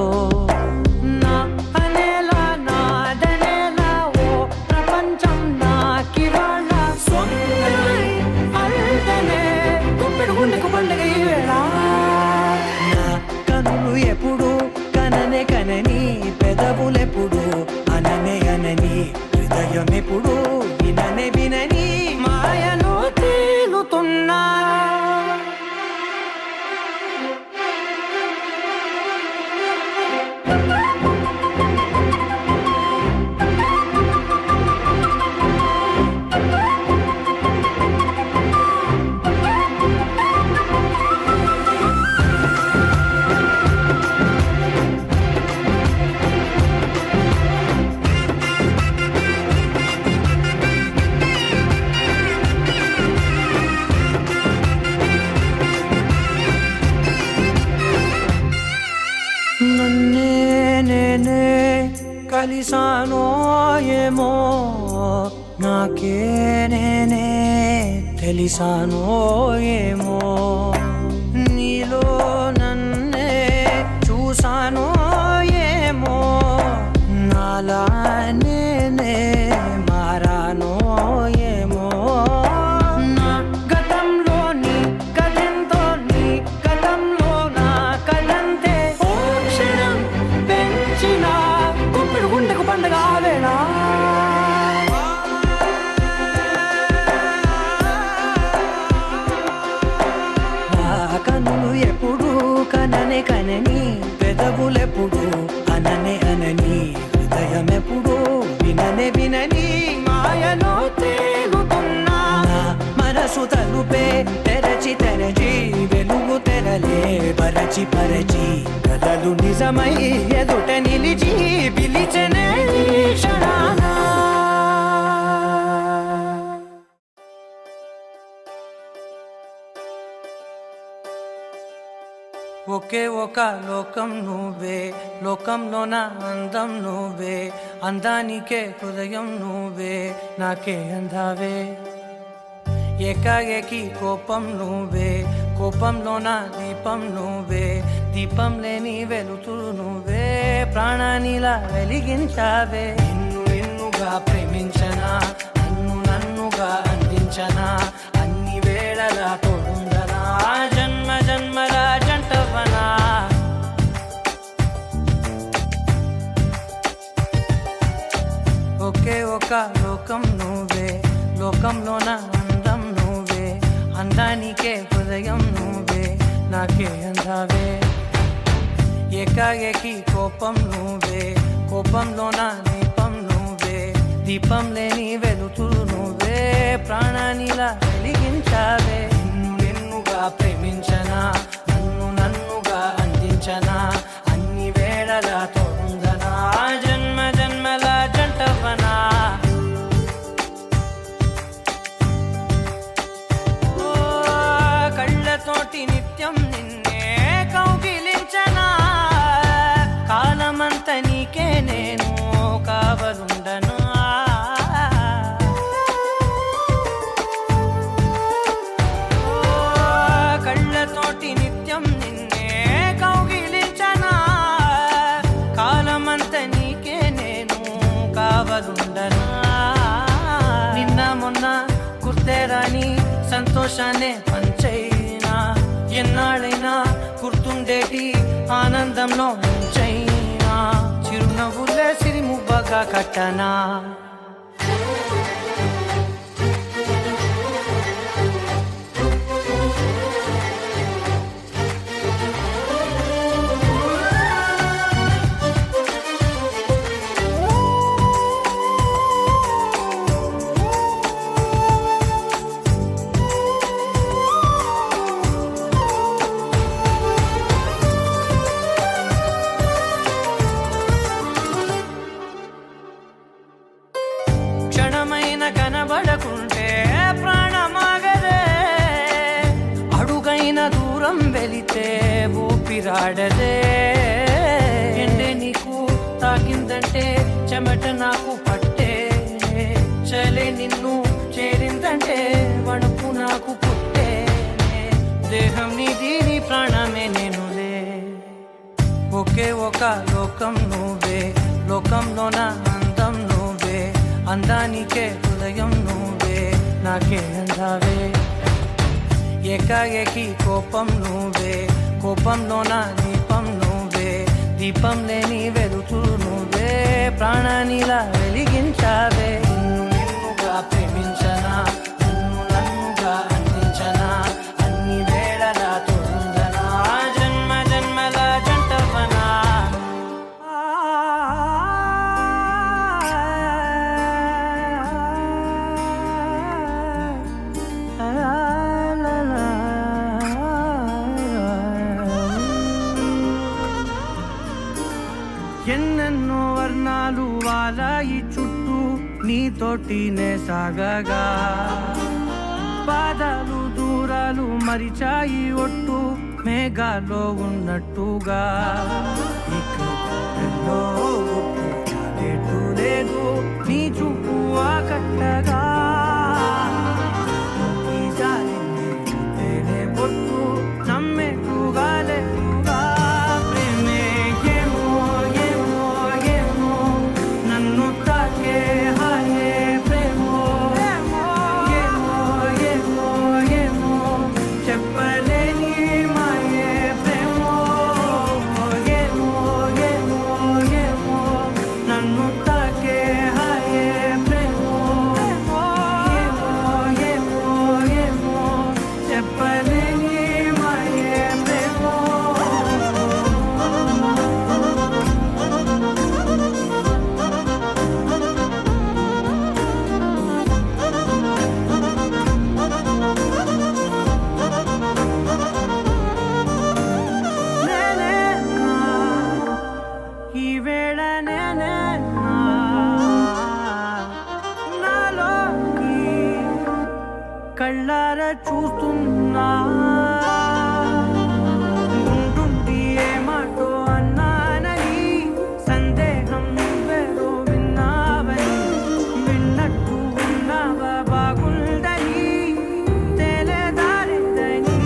నా అనేలా నాదనేలా ఓ ప్రపంచం నాకివాళ్ళ సొంతమై అల్దనే గుప్పెడు గుండెకు పండుగ ఈ వేళ నా కనులు ఎప్పుడు కననే కనని పెదవులెప్పుడు అననే అనని హృదయం ఎప్పుడు విననే వినని మాయలో తేలుతున్నా నన్నే నేనే కలిసానో ఏమో నాకే నేనే తెలిసానో ఏమో నీలో నన్నే చూసానో ఏమో నాలా నేనే మారానో ఏమో నా గతంలోని కథంతో నీ గతంలో నా కథంతే ఓ క్షణం పెంచిన గుప్పెడు గుండెకు పండగ ఆవేళ కనులు ఎప్పుడు కననే కనని పెదవులెప్పుడు అననే అనని హృదయం ఎప్పుడు విననే వినని మాయలో తేలుతున్నా మనసు తలుపే తెరచి తెరచి వెలుగు తెరలే పరచి పరచి కలలు నిజమై ఎదుట నిలిచి పిలిచనే క్షణానా ఒకే ఒక లోకం నువ్వే లోకంలోన అందం నువ్వే అందానికే హృదయం నువ్వే నాకే అందావే ఏకాఏకి కోపం నువ్వే కోపంలోన దీపం నువ్వే దీపం లేని వెలుతురు నువ్వే ప్రాణానిలా వెలిగించావే నిన్ను నిన్నుగా ప్రేమించనా నన్ను నన్నుగా అందించనా అన్ని వేళలా తోడుందనా జన్మ జన్మల జంటవనా ఒకే ఒక లోకం నువ్వే లోకంలోన అందం నువ్వే అందానికే హృదయం నువ్వే నాకే అందావే ఏకాఏకి కోపం నువ్వే కోపంలోన దీపం నువ్వే దీపం లేని వెలుతురు నువ్వే ప్రాణానిలా వెలిగించావే నిన్ను నిన్నుగా ప్రేమించనా నన్ను నన్నుగా అందించనా అన్ని వేళలా తోడుందనా జన్మ జన్మల జంటవనా కళ్ళతోటి నిత్యం నిన్నే కౌగిలించనా కాలమంత నీకే నేను కావలుండను కళ్ళతోటి నిత్యం నిన్నే కౌగిలించనా కాలమంత నీకే నేను కావలుండను నిన్న మొన్న గుర్తేరాని సంతోషాన్ని పంచైనా ఎన్నాళ్ళైనా గుర్తుండేటి ఆనందంలో ముంచైనా చిరునవ్వులే సిరిముబ్బగా కట్టనా క్షణమైన కనబడకుంటే ప్రాణమాగదే అడుగైన దూరం వెళితే ఊపిరాడదే ఎండే నీకు తాకిందంటే చెమట నాకు పట్టే చలే నిన్ను చేరిందంటే వణుకు నాకు పుట్టే దేహం నీది నీ ప్రాణమే నేనులే ఒకే ఒక లోకం నువ్వే లోకంలోన అందం నువ్వే అందానికే హృదయం నువ్వే నాకే అందావే ఏకాఏకి కోపం నువ్వే కోపంలోన దీపం నువ్వే దీపం లేని వెలుతురు నువ్వే ప్రాణానిలా వెలిగించావే నిన్ను నిన్నుగా ప్రేమించనా నన్ను నన్నుగా అందించనా అన్ని వేళలా తోడుందనా జన్మ జన్మల జంటవనా ఎన్నెన్నో వర్ణాలు వాలాయి చుట్టూ నీతోటినే సాగగా పాదాలు దూరాలు మరిచాయి ఒట్టు మేఘాలో ఉన్నట్టుగా ఇక ఎల్లో గుర్తు లేదు నీ చూపు ఆకట్టగా ఈ జాలిని చూస్తేనే పొట్టు నమ్మేట్టుగా లేటుగా ప్రేమే ఏమో ఏమో ఏమో నన్ను తాకే హాయే ప్రేమో ఏమో ఏమో ఏమో ఏమో చెప్పలేని మాయే ప్రేమో ఏమో ఏమో ఏమో నన్ను తాకే హాయే ప్రేమో ఏమో ఏమో ఏమో చెప్పలేని మాయే ప్రేమో నేనేనా ఈ వేళ నేనేనా నాలోకి కళ్ళార చూస్తున్నా ఉంటుండి ఏ మాటో అన్నానని సందేహం నువ్వేదో విన్నావని విన్నట్టు ఉన్నావా బాగుందని తెలియదారిద్దని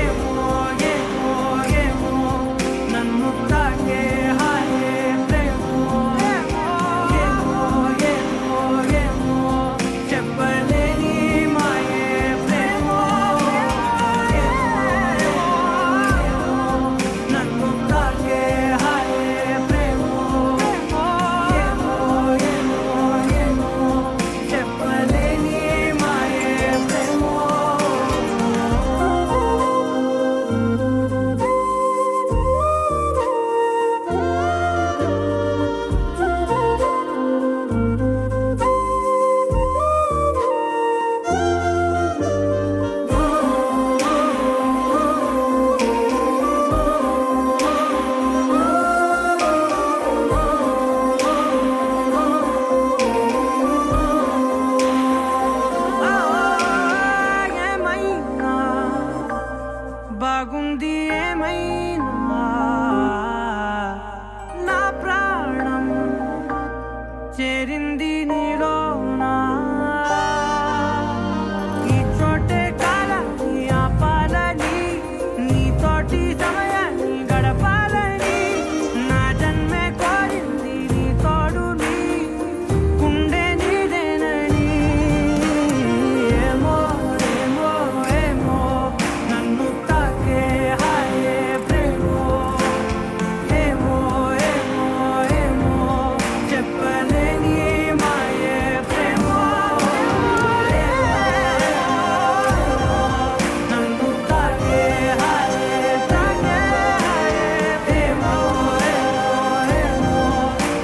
ఏమో ఏమో ఏమో నన్ను తాకే హాయే ప్రేమో ఏమో ఏమో ఏమో చెప్పలేని మాయే ప్రేమో నన్ను తాకే హాయే ప్రేమో ఏమో ఏమో చెప్పలేని మాయే ప్రేమో ఏమైనా బాగుంది ఏమైనా నా ప్రాణం చేరింది నీలోనా ఈ చోటే కాలాన్ని ఆపాలని నీతోటి సమయాన్ని గడపాలని నా జన్మే కోరింది నీ తోడుని గుండె నీదేనని ఏమో ఏమో ఏమో నన్ను తాకే హాయే ప్రేమో ఏమో ఏమో ఏమో చెప్పలేని మాయే ప్రేమో నన్ను తాకే హాయే ప్రేమో ఏమో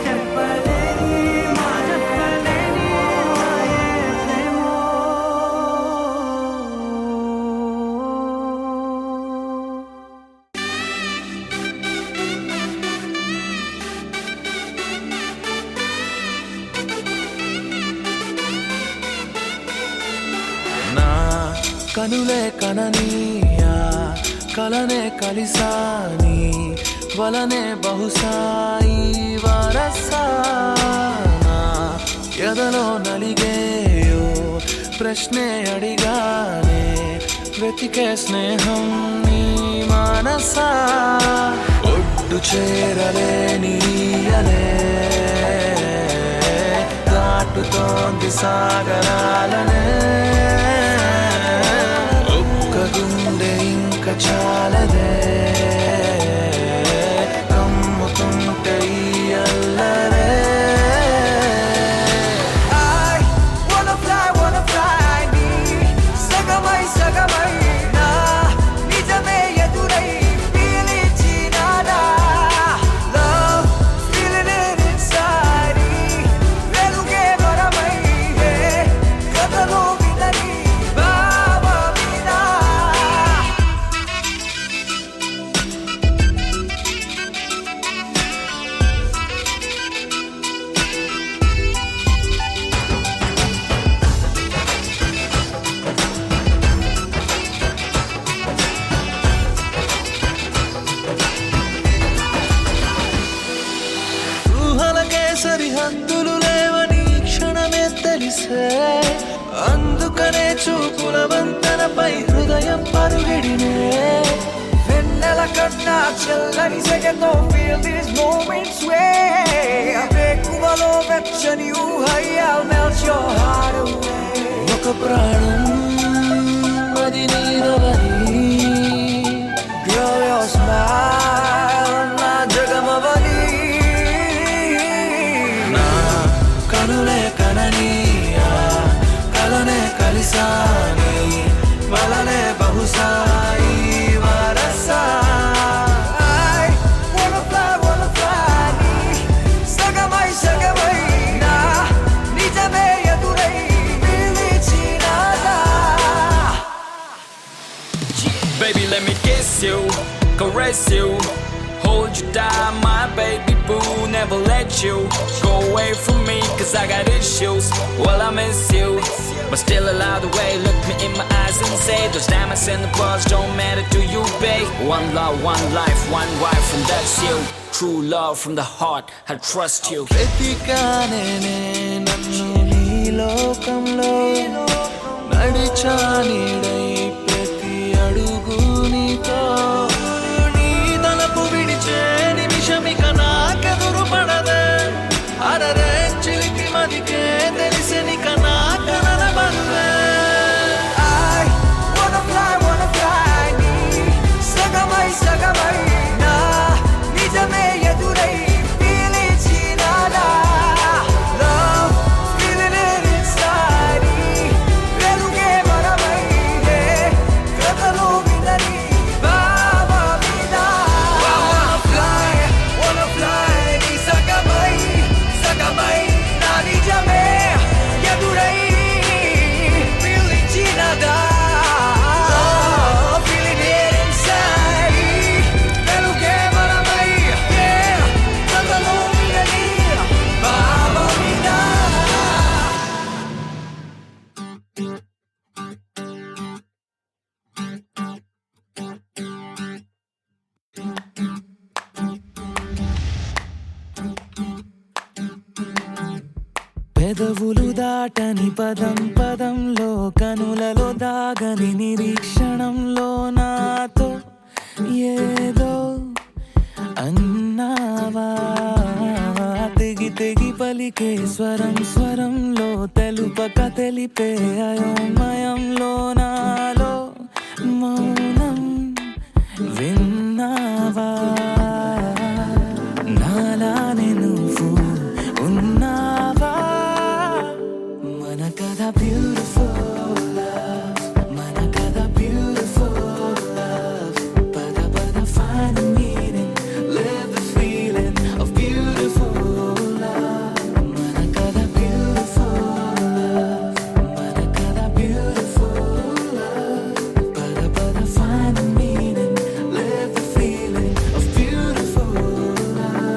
చెప్పలేని మాయే ప్రేమో నా కనులే కననీయా కలనే కలిసాని వలనే బహుశాయి వరసానా ఎదలో నలిగేయో ప్రశ్నే అడిగానే వెతికే స్నేహం నీ మనసా ఒడ్డు చేరలేని అలే దాటుతోంది సాగరాలనే ఒక్క గుండె ఇంకా చాలదే కమ్ముతుంటే ఈ అల్లరే సగమై సగమై నా నిజమే ఎదురై పీలిచినానా లవ్ feeling it inside వెలుగే వరమై కథలో వినని బావ వినా మనసే అందుకనే చూపుల వంతెనపై హృదయం పరుగిడినే వెన్నెల కన్నా చల్లని సెగతో feel these moments way వేకువలో వెచ్చని ఊహై I'll melt your heart away ఒక ప్రాణం అది నీరవని Girl your smile నా జగమవని నా కనులే కనని కలనే కలిసాని వలనే బహుశాయి వరసా I wanna fly నీ సగమై సగమై నా నిజమే ఎదురై పిలిచినాదా Baby, let me kiss you, caress you, hold you down, my baby boo. Never let you go away from me, cause I got issues. Well, I miss you, but still allow the way. Look me in my eyes and say those diamonds and the pearls don't matter to you, babe. One love, one life, one wife, and that's you. True love from the heart, I trust you. వెతికానే నన్ను నీ లోకంలో నడిచా నీడై ప్రతి అడుగు నీతో నీ తలపు విడిచే నిమిషమిక నాకెదురు పడదే అరరే చిలికి మదికే తెలిసినిక నా కనల బరువే I wanna fly నీ సగమై సగమై నా నిజమే ఎదురై పిలిచినాదా Love, feeling it inside వెలుగే మనమై కథలో వినని బాబా మీద Wanna fly నీ సగమై సగమై నా నిజమే ఎదురై పిలిచినాదా Feeling it inside వెలుగే మనమై కథలో వినని బాబా మీద పెదవులు దాటని పదం పదంలో కనులలో దాగని నిరీక్షణంలో నాతో ఏదో అన్నావా తెగి తెగి పలికే స్వరం స్వరంలో తెలుపక తెలిపే అయోమయంలో నాలో మౌనం విన్నావా నాలానే నువ్వు ఉన్నావా మన కథ బ్యూటిఫుల్ లవ్ మన కథ బ్యూటిఫుల్ లవ్ పద పద find the meaning live the feeling of beautiful love మన కథ beautiful love మన కథ beautiful love పద పద find the meaning live the feeling of beautiful love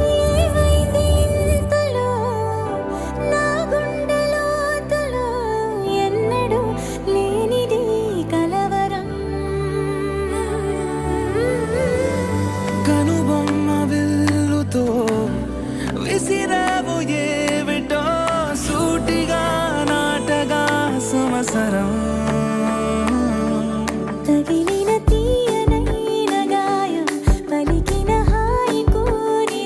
ఏమైంది ఇంతలో నా గుండెలోతులో ఎన్నడూ లేనిది కలవరం కనుబొమ్మ విల్లుతో విసిరావు ఏవిటో సూటిగా నాటగా సంవత్సరం తగిలిన తీయనైన గాయం పలికిన హాయి కోరి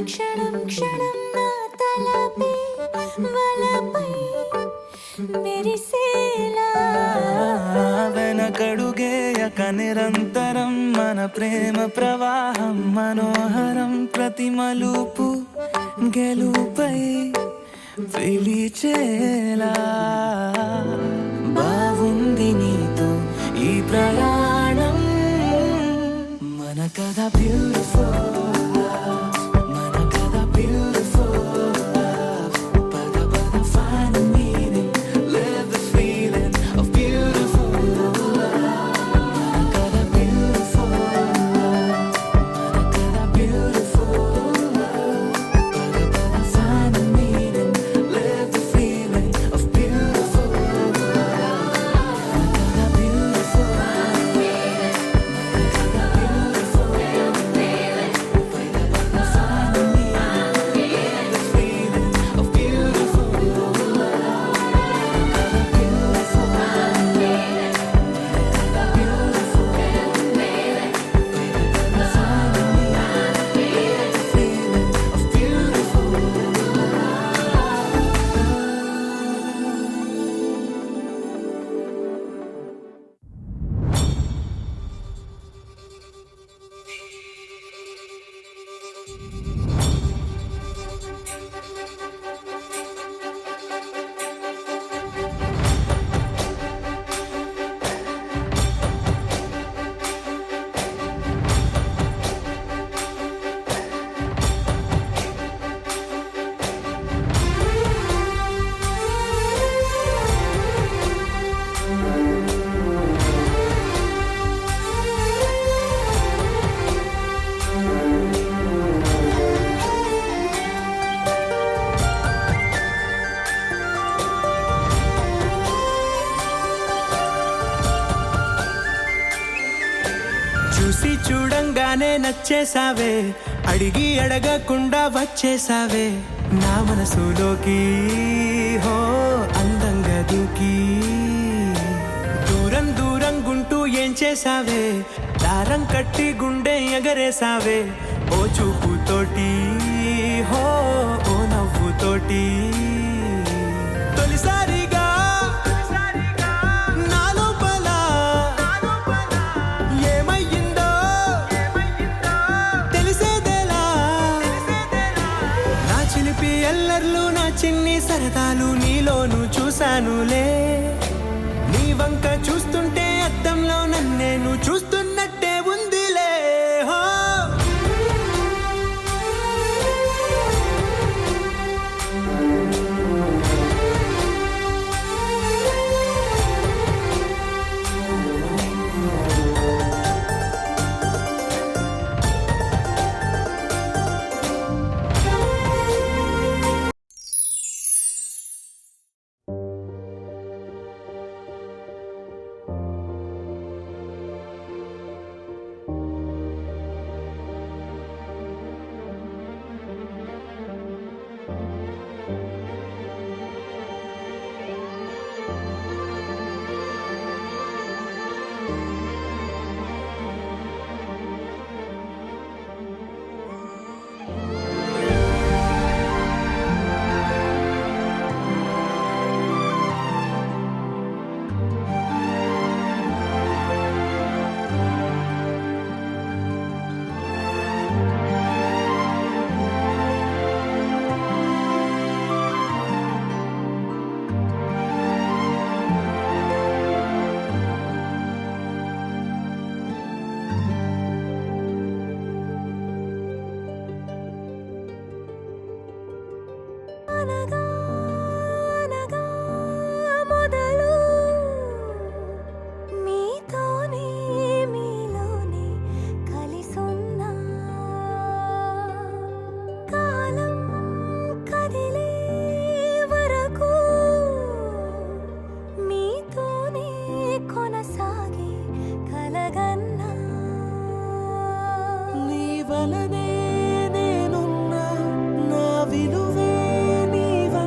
క్షణం క్షణం నా తలపై వలపై మెరిసేలా వెనకడుగేయక నిరంతరం మన ప్రేమ ప్రవాహం మనోహరం ప్రతి మలుపు గెలుపై పిలిచేలా బాగుంది నీతో ఈ ప్రయాణం మన కథ బ్యూటిఫుల్ మన కథ బ్యూటిఫుల్ పద పద find a meaning live the feeling of beautiful మన కథ beautiful మన కథ beautiful పద పద find a meaning live the feeling of beautiful మన కథ beautiful చూసి చూడంగానే నచ్చేసావే అడిగి అడగకుండా వచ్చేసావే నా మనసులోకి హో అందంగా దూకి దూరం దూరం గుంటూ ఏం చేసావే దారం కట్టి గుండె ఎగరేసావే ఓ చూపుతోటి హో ఓ నవ్వుతోటి తొలిసారిగా నా లోపల ఏమయ్యిందో తెలిసేదేలా నా చిలిపి ఎల్లర్లు నా చిన్ని సరదాలు నీలోను చూశానులే నీ వంక చూస్తుంటే అద్దంలో నన్నేను చూస్తున్నట్టే ఉందిలే హో వలనే నేనున్నా నా విలువే నీవై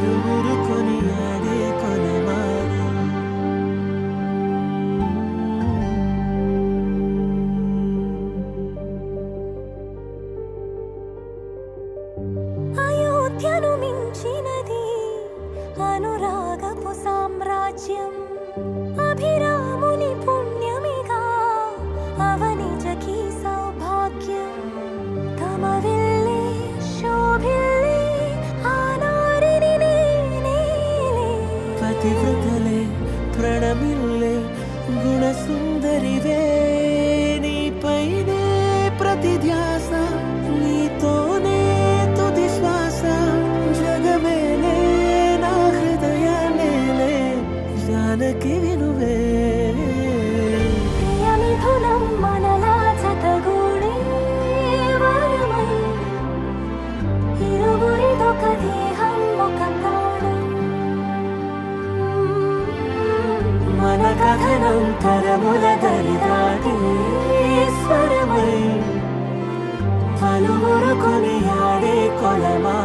పలువురు కొనియాడే కొలమానం. అయోధ్యను మించినది అనురాగపు సామ్రాజ్యం. అభిరాముని పుణ్యమిగా అవనిజకి సౌభాగ్యం. తమ వెళ్ళే శోభిల్లే ఆనారిని నేనేలే. పతివ్రతలే ప్రణమిల్లే గుణసుందరివే. నీపైనే ప్రతి ధ్యాస, నీతోనే తుది శ్వాస. జగమేలే నా హృదయాన్నేలే జానకి వినువే. ప్రియమిథునం మనలా జతగూడే వరమై. ఇరువురిదొక దేహం ఒక ప్రాణం. మన కథనం తరముల దరిదాటి స్వరమై పలువురు కొనియాడే కొలమా.